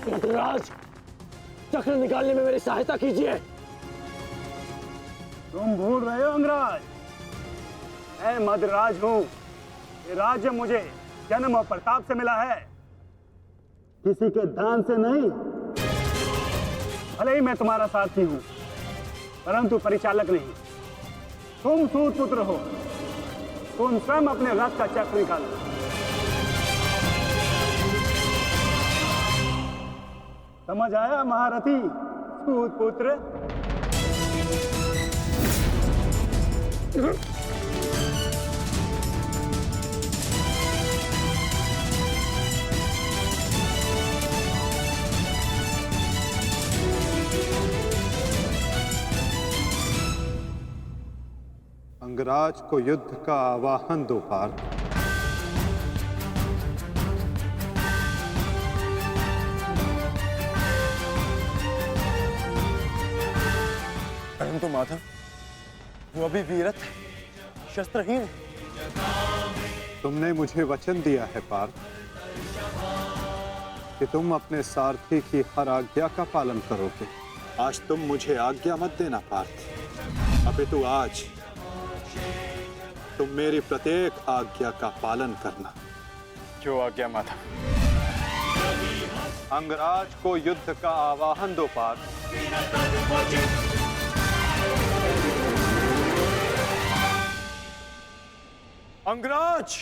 नटराज, चक्र निकालने में मेरी सहायता कीजिए। तुम भूल रहे हो अंगराज, मैं मदराज हूं। ये राज्य मुझे जन्म और प्रताप से मिला है, किसी के दान से नहीं। भले ही मैं तुम्हारा साथी हूं, परंतु परिचालक नहीं। तुम सूत पुत्र हो, तुम स्वयं अपने रथ का चक्र निकालो। समझ आया महारथी सूत पुत्र? अंगराज को युद्ध का आवाहन दो पार्थ। परंतु माधव, वो अभी वीरत शस्त्रहीन है। तुमने मुझे वचन दिया है पार्थ कि तुम अपने सारथी की हर आज्ञा का पालन करोगे। आज तुम मुझे आज्ञा मत देना पार्थ, अपितु आज तुम मेरी प्रत्येक आज्ञा का पालन करना। जो आज्ञा माधव। अंगराज को युद्ध का आवाहन दो पार्थ। अंगराज,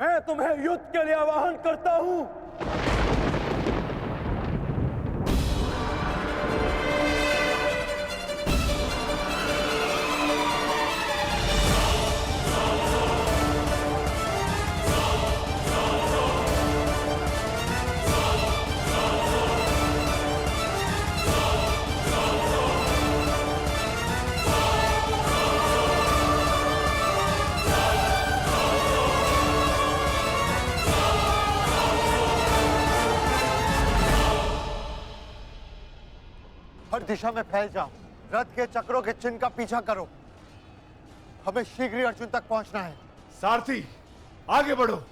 मैं तुम्हें युद्ध के लिए आवाहन करता हूं। हर दिशा में फैल जाओ, रथ के चक्रों के चिन्ह का पीछा करो। हमें शीघ्र ही अर्जुन तक पहुंचना है। सारथी, आगे बढ़ो।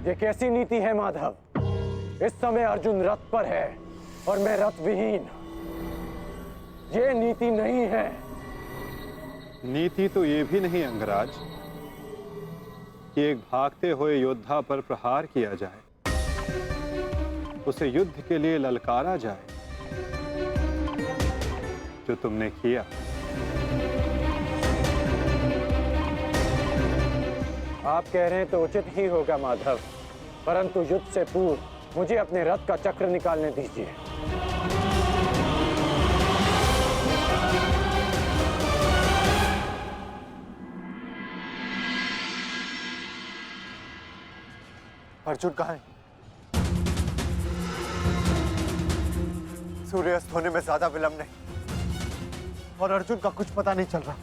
ये कैसी नीति है माधव? इस समय अर्जुन रथ पर है और मैं रथ विहीन। ये नीति नहीं है। नीति तो ये भी नहीं अंगराज कि एक भागते हुए योद्धा पर प्रहार किया जाए, उसे युद्ध के लिए ललकारा जाए, जो तुमने किया। आप कह रहे हैं तो उचित ही होगा माधव, परंतु युद्ध से पूर्व मुझे अपने रथ का चक्र निकालने दीजिए। अर्जुन कहाँ है? सूर्यास्त होने में ज्यादा विलंब नहीं और अर्जुन का कुछ पता नहीं चल रहा।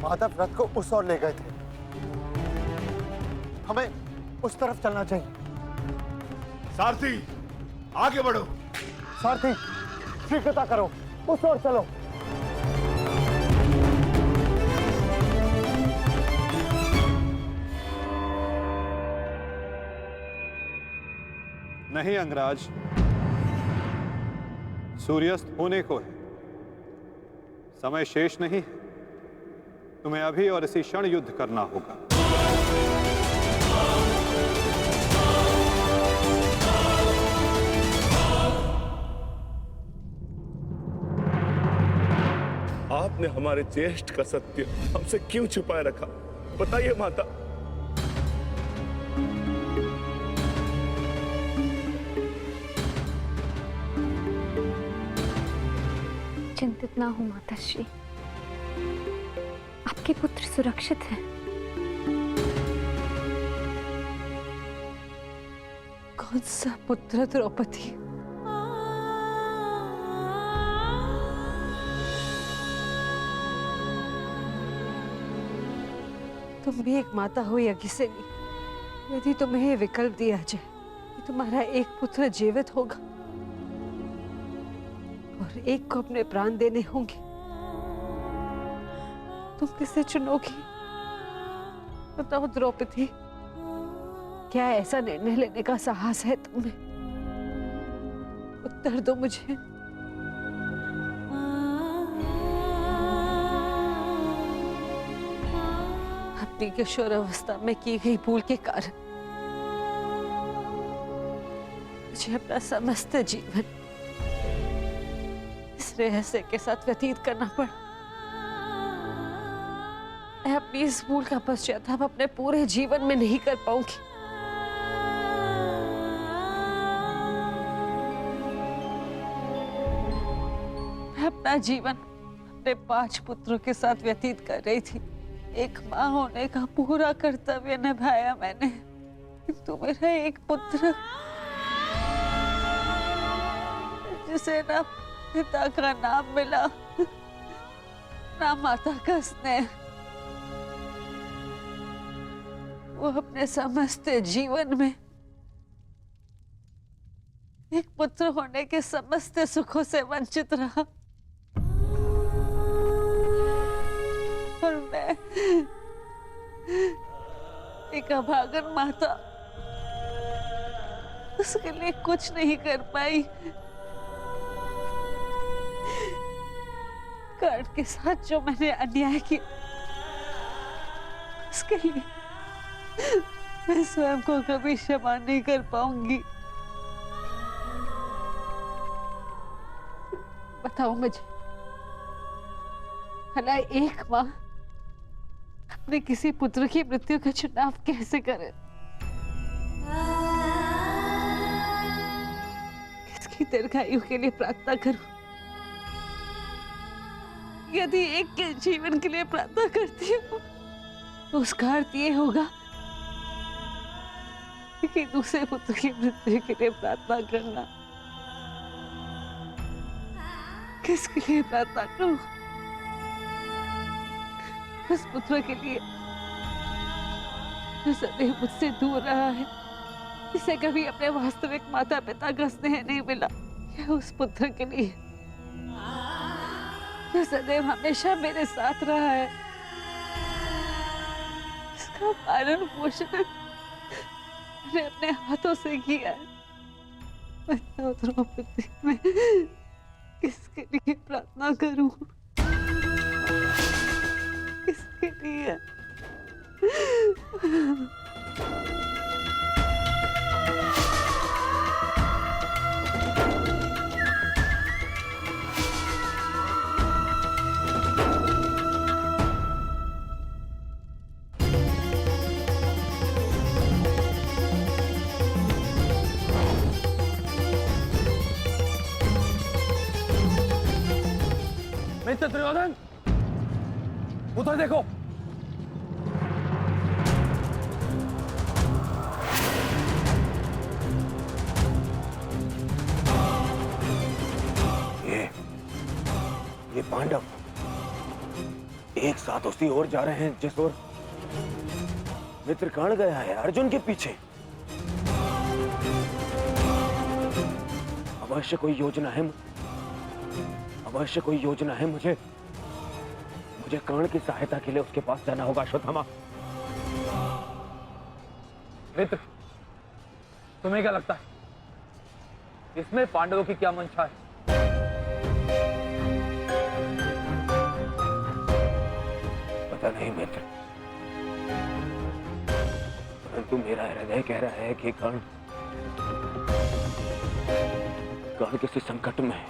माधव रथ को उस ओर ले गए थे, हमें उस तरफ चलना चाहिए। सारथी, आगे बढ़ो। सारथी, शीघ्रता करो, उस ओर चलो। नहीं अंगराज, सूर्यास्त होने को है, समय शेष नहीं है। तुम्हें अभी और इसी क्षण युद्ध करना होगा। आपने हमारे ज्येष्ठ का सत्य हमसे क्यों छुपाए रखा? बताइए माता। चिंतित ना हो माताश्री, आपके पुत्र सुरक्षित हैं। कौन सा पुत्र द्रौपदी? तुम भी एक माता हो यज्ञसेनी। यदि तुम्हें ये विकल्प दिया जाए कि तुम्हारा एक पुत्र जीवित होगा और एक को अपने प्राण देने होंगे, तुम किसे चुनोगी? बताओ द्रौपदी, क्या ऐसा निर्णय लेने का साहस है तुम्हें? उत्तर दो मुझे। अपनी किशोरावस्था में की गई भूल के कारण मुझे अपना समस्त जीवन इस रहस्य के साथ व्यतीत करना पड़ा। मैं अपनी इस भूल का पश्चाताप अपने पूरे जीवन में नहीं कर पाऊंगी। मैं अपना जीवन अपने 5 पुत्रों के साथ व्यतीत कर रही थी। एक माँ होने का पूरा कर्तव्य निभाया मैंने, किंतु मेरा एक पुत्र जिसे ना पिता का नाम मिला ना माता का स्नेह, वो अपने समस्त जीवन में एक पुत्र होने के समस्त सुखों से वंचित रहा। और मैं एक अभागन माता उसके लिए कुछ नहीं कर पाई। कर्ण के साथ जो मैंने अन्याय किया उसके लिए मैं स्वयं को कभी क्षमा नहीं कर पाऊंगी। बताओ मुझे, भला एक माँ अपने किसी पुत्र की मृत्यु का चुनाव कैसे करे? किसकी दीर्घायु के लिए प्रार्थना करूं? यदि एक के जीवन के लिए प्रार्थना करती हूँ तो उसका अर्थ ये होगा कि दूसरे पुत्र की मृत्यु के लिए प्रार्थना करना। किसके लिए प्रार्थना करूं? उस पुत्र के लिए जो सदैव मुझसे दूर रहा है, जिसे कभी अपने वास्तविक माता पिता का स्नेह नहीं मिला, या उस पुत्र के लिए जो सदैव हमेशा मेरे साथ रहा है, इसका पालन पोषण मैंने अपने हाथों से किया है। बताओ द्रौपदी, मैं किसके लिए प्रार्थना करूं? किसके लिए? मित्र दुर्योधन, उधर देखो। ये पांडव एक साथ उसी ओर जा रहे हैं जिस ओर मित्र कर्ण गया है, अर्जुन के पीछे। अवश्य कोई योजना है, अवश्य कोई योजना है। मुझे कर्ण की सहायता के लिए उसके पास जाना होगा। अश्वत्थामा, मित्र, तुम्हें क्या लगता है इसमें पांडवों की क्या मंशा है? पता नहीं मित्र, परंतु मेरा हृदय कह रहा है कि कर्ण किसी संकट में है।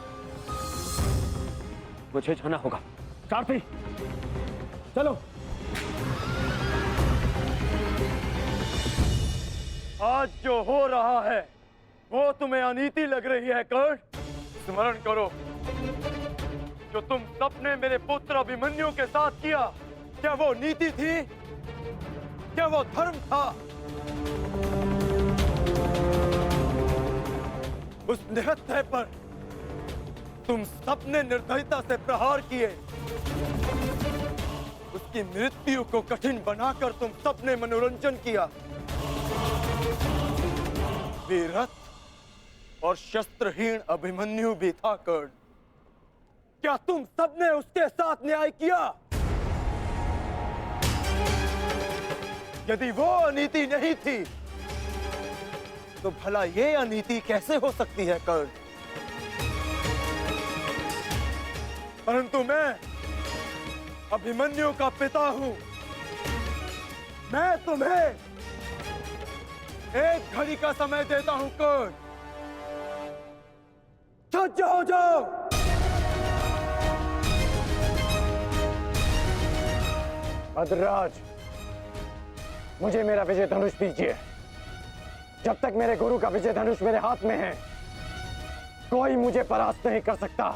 मुझे जाना होगा। सारथी, चलो। आज जो हो रहा है वो तुम्हें अनीति लग रही है कर्ण। स्मरण करो जो तुम सबने मेरे पुत्र अभिमन्यु के साथ किया, क्या वो नीति थी? क्या वो धर्म था? उस निहत्थे पर तुम सबने निर्दयता से प्रहार किए। उसकी मृत्यु को कठिन बनाकर तुम सबने मनोरंजन किया। वीरथ और शस्त्रहीन अभिमन्यु भी था कर्ण। क्या तुम सबने उसके साथ न्याय किया? यदि वो अनीति नहीं थी तो भला ये अनीति कैसे हो सकती है कर्ण? परंतु मैं अभिमन्यु का पिता हूं। मैं तुम्हें एक घड़ी का समय देता हूं कर्ण। सज्ज हो जाओ। मद्राज, मुझे मेरा विजय धनुष दीजिए। जब तक मेरे गुरु का विजय धनुष मेरे हाथ में है, कोई मुझे परास्त नहीं कर सकता।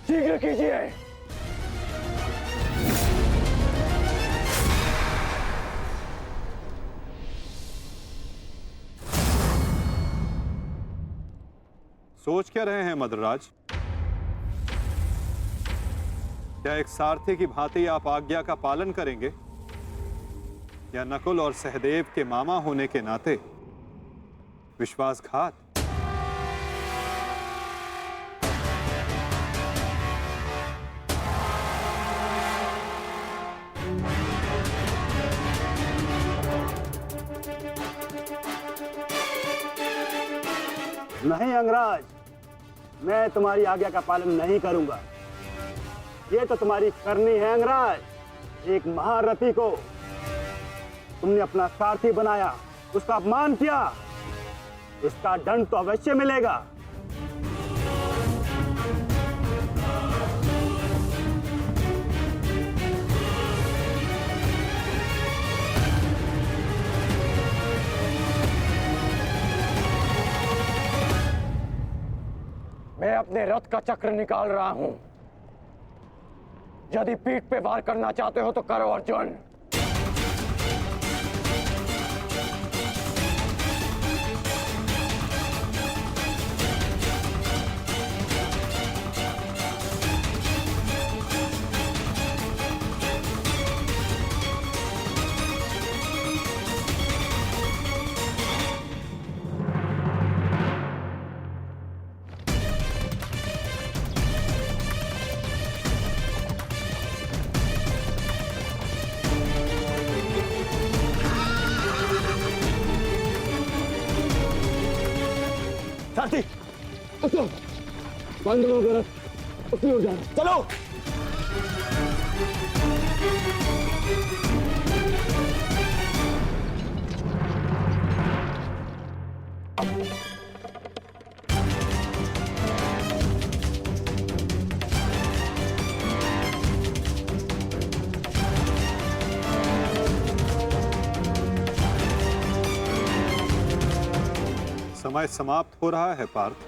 शीघ्र कीजिए। सोच क्या रहे हैं मद्रराज? क्या एक सारथी की भांति आप आज्ञा का पालन करेंगे, या नकुल और सहदेव के मामा होने के नाते विश्वासघात? नहीं अंगराज, मैं तुम्हारी आज्ञा का पालन नहीं करूंगा। ये तो तुम्हारी करनी है अंगराज। एक महारथी को तुमने अपना सारथी बनाया, उसका अपमान किया, इसका दंड तो अवश्य मिलेगा। मैं अपने रथ का चक्र निकाल रहा हूं। यदि पीठ पे वार करना चाहते हो तो करो अर्जुन। सारथी, उसको पांडवों का रथ उसकी ओर जा रहा है। चलो। समय समाप्त हो रहा है पार्थ।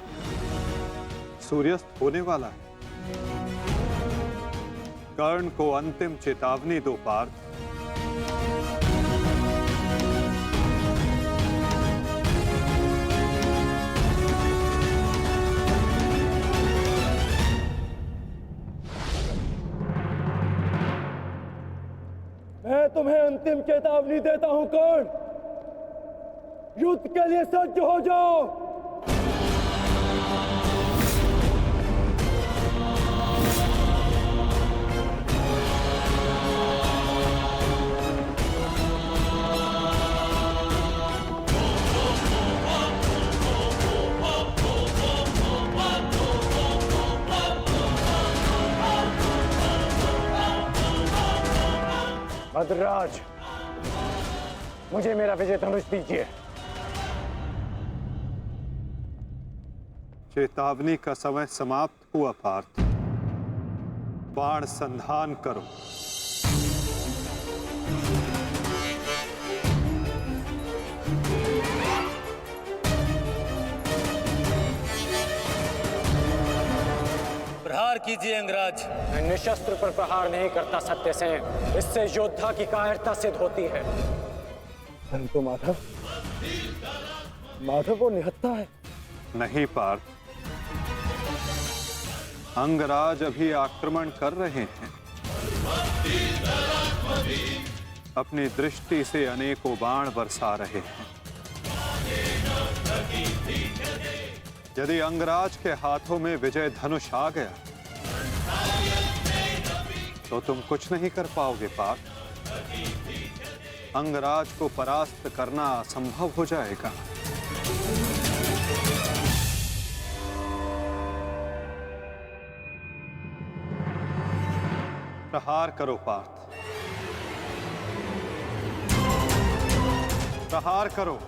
सूर्यास्त होने वाला है। कर्ण को अंतिम चेतावनी दो पार्थ। मैं तुम्हें अंतिम चेतावनी देता हूं कर्ण। युद्ध के लिए सज्ज हो जाओ। मद्राज, मुझे मेरा विजय धनुष दीजिए। चेतावनी का समय समाप्त हुआ पार्थ। बाण संधान करो। प्रहार कीजिए अंगराज। मैं निशस्त्र पर प्रहार नहीं करता सत्यसेन। इससे योद्धा की कायरता सिद्ध होती है। परंतु माधव, माधव वो निहत्था है। नहीं पार्थ, अंगराज अभी आक्रमण कर रहे हैं। अपनी दृष्टि से अनेकों बाण बरसा रहे हैं। यदि अंगराज के हाथों में विजय धनुष आ गया तो तुम कुछ नहीं कर पाओगे पार्थ। अंगराज को परास्त करना असंभव हो जाएगा। प्रहार करो पार्थ, प्रहार करो।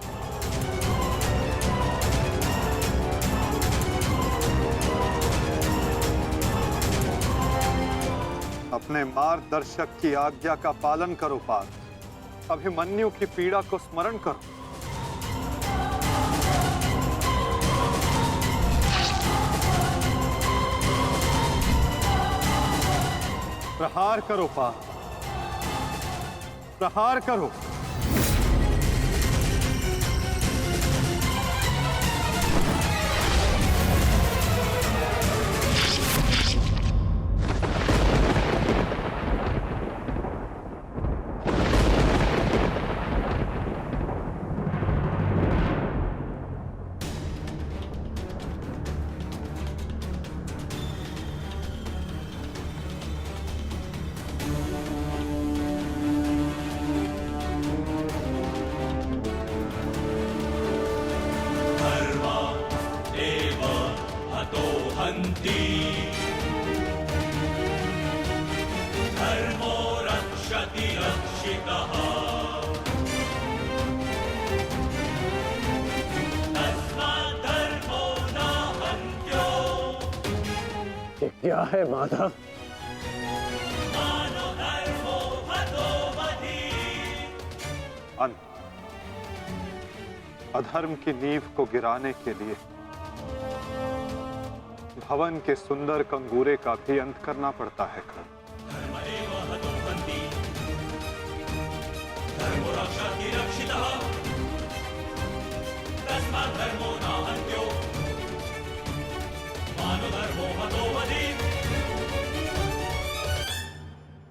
अपने मार्गदर्शक की आज्ञा का पालन करो पार्थ। अभिमन्यु की पीड़ा को स्मरण करो। प्रहार करो पार्थ, प्रहार करो। ये क्या है माधव? अंत। अधर्म की नींव को गिराने के लिए भवन के सुंदर कंगूरे का भी अंत करना पड़ता है।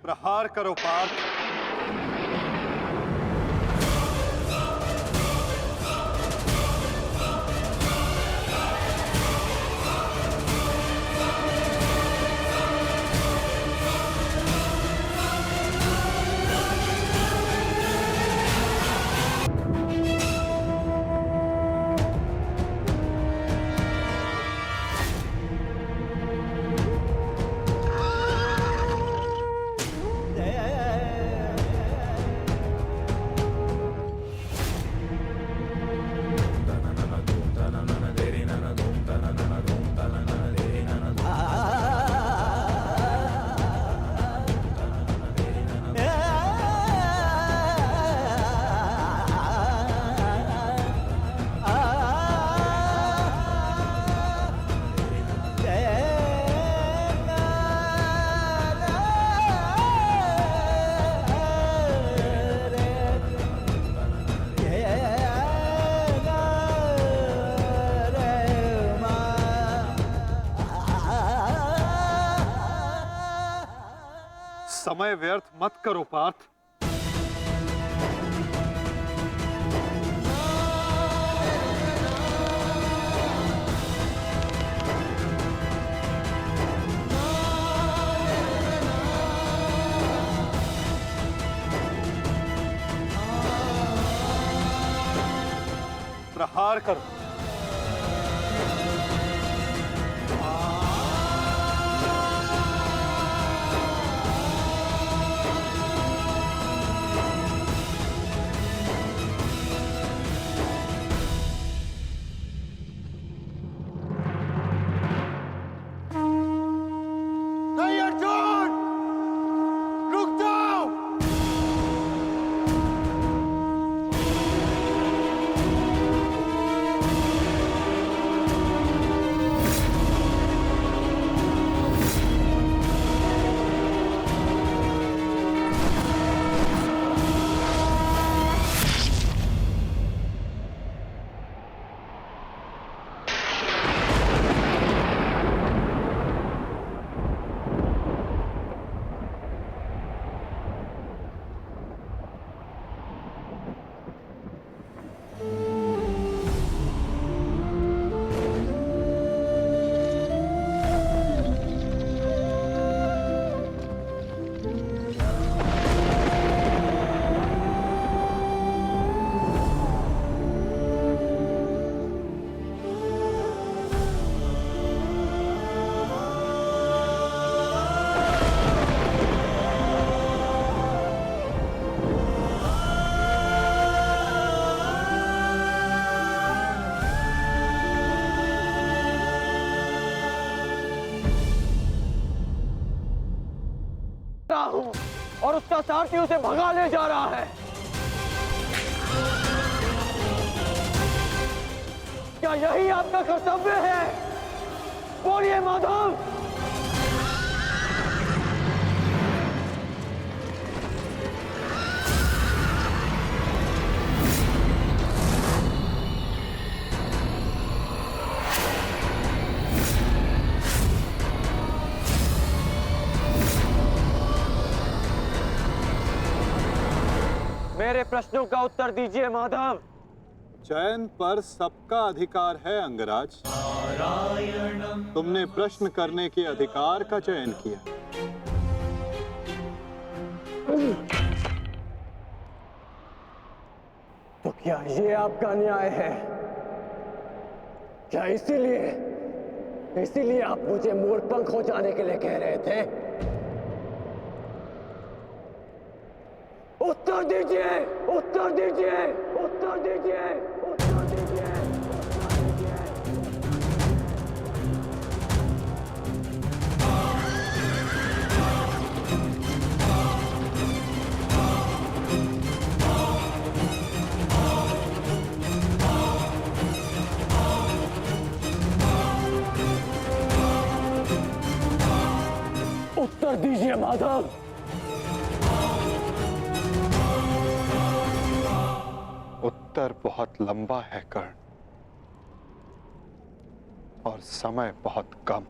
प्रहार करो पार्थ, समय व्यर्थ मत करो पार्थ। प्रहार करो। नहीं अर्जुन, रुक जाओ। सारथी उसे भगा ले जा रहा है। क्या यही आपका कर्तव्य है? बोलिए माधव। मेरे प्रश्नों का उत्तर दीजिए माधव। चयन पर सबका अधिकार है अंगराज। तुमने प्रश्न करने के अधिकार का चयन किया। तो क्या ये आपका न्याय है? क्या इसीलिए आप मुझे मोरपंख हो जाने के लिए कह रहे थे? उत्तर दीजिए, उत्तर दीजिए, उत्तर दीजिए, उत्तर दीजिए, उत्तर दीजिए माधव। उत्तर बहुत लंबा है कर्ण, और समय बहुत कम।